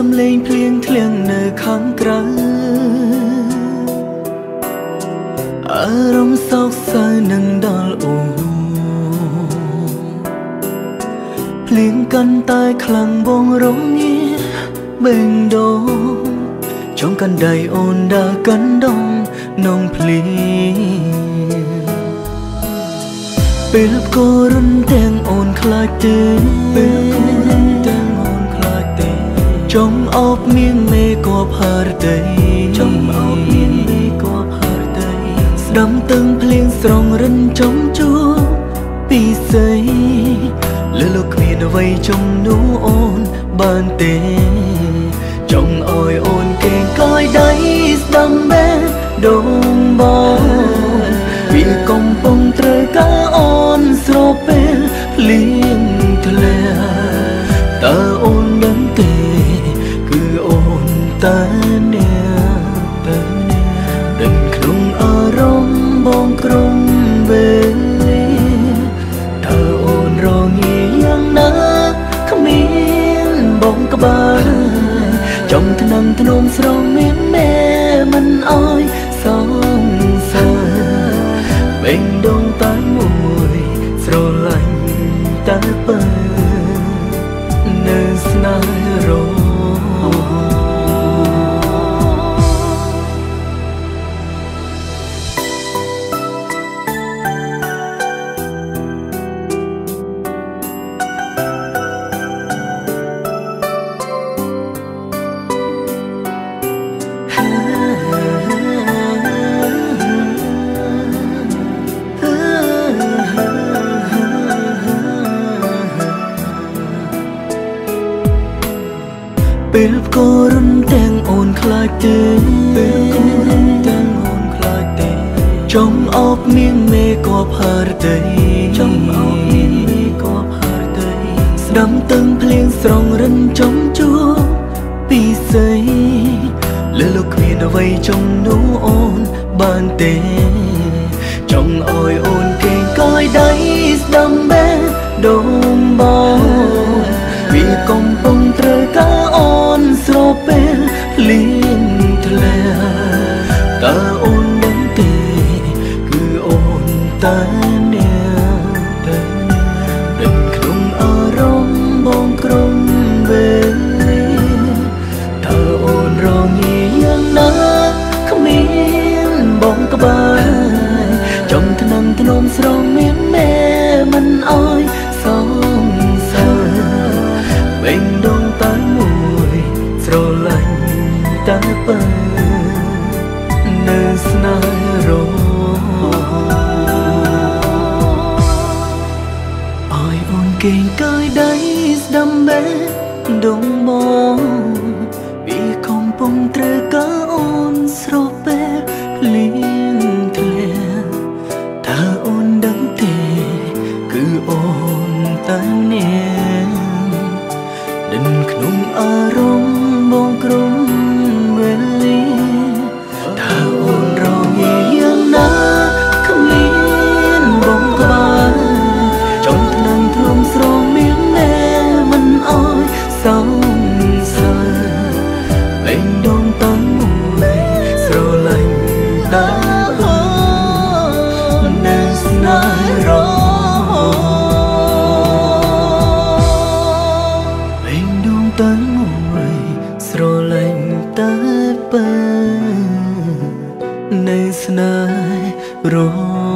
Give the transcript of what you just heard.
សំឡេងភ្លៀងធ្លាក់នៅខាងក្រៅអារម្មណ៍សោកសៅនឹងដល់អូនភ្លៀងកាន់តែខ្លាំងបងរងាបេងដូងចង់កាន់ដៃអូនដើរកាន់ដងនងភ្លៀងពេលកូរនទាំងអូនខ្លាចទេពេលកូរនទាំងអូនខ្លាចទេចង់អោបមៀងមេក៏ផើរទេចង់អោបមៀងមេក៏ផើរទេស្ដាំទឹងភ្លៀងស្រងរិនចង់ជួពីស្អីលើលោកគ្មានអ្វីចំនួនអូនបានទេចង់អោយអូនគេកាយដៃស្ដាំបែដងបងវាកំពុងត្រូវការអូនស្រពេលភ្លៀងធ្លាក់តើអូនដឹងទេគឺអូនតែអ្នកតែដឹងក្នុងអារម្មណ៍បងក្រុមវេលាតើអូនរងាយ៉ាងណាគ្មានបងក្បែរចំថ្នាំធ្នមស្រងមានមេមិនអើយសងសើបេងដូងតែមួយស្រឡាញ់តែបើនៅស្នេហ៍រងពេលកូរនទាំងអូនខ្លាចទេពេលកូរនទាំងអូនខ្លាចទេចង់អោបមៀងមេក៏ផើរទេចង់អោបមៀងមេក៏ផើរទេស្ដាំទឹងភ្លៀងស្រងរិនចង់ជួពីស្អីលើលោកគ្មានអ្វីចំនួនអូនបានទេចង់អោយអូនគេកាយដៃស្ដាំបែដងបងវាកំពុងត្រូវការអូនស្រពេលភ្លៀងធ្លាក់តើអូនដឹងទេគឺអូនតែអ្នកតែដឹងក្នុងអារម្មណ៍បងក្រុមវេលាតើអូនរងាយ៉ាងណាគ្មានបងក្បែរចំថ្នាំធ្នមស្រងមានមេមិនអើយសងសើបេងដូងតែមួយស្រឡាញ់តែបើនៅស្នេហ៍រងអើយអូនគេងកាយដៃស្ដាំបេះដូងបងវាកំពុងត្រូវការអូនស្រពេលភ្លៀងធ្លាក់តើអូនដឹងទេគឺអូនតែអ្នកដឹងក្នុងអារម្មណ៍បងក្រុមវេលាតើអូនរងាយ៉ាងណាគ្មានបងក្បែរចង់ថ្នាំធ្នមស្រងមានមេមិនអើយសងសើបេងដូងតែមួយស្រឡាញ់តែនៅស្នេហ៍រងតែមួយស្រឡាញ់តែបើនៅស្នេហ៍រង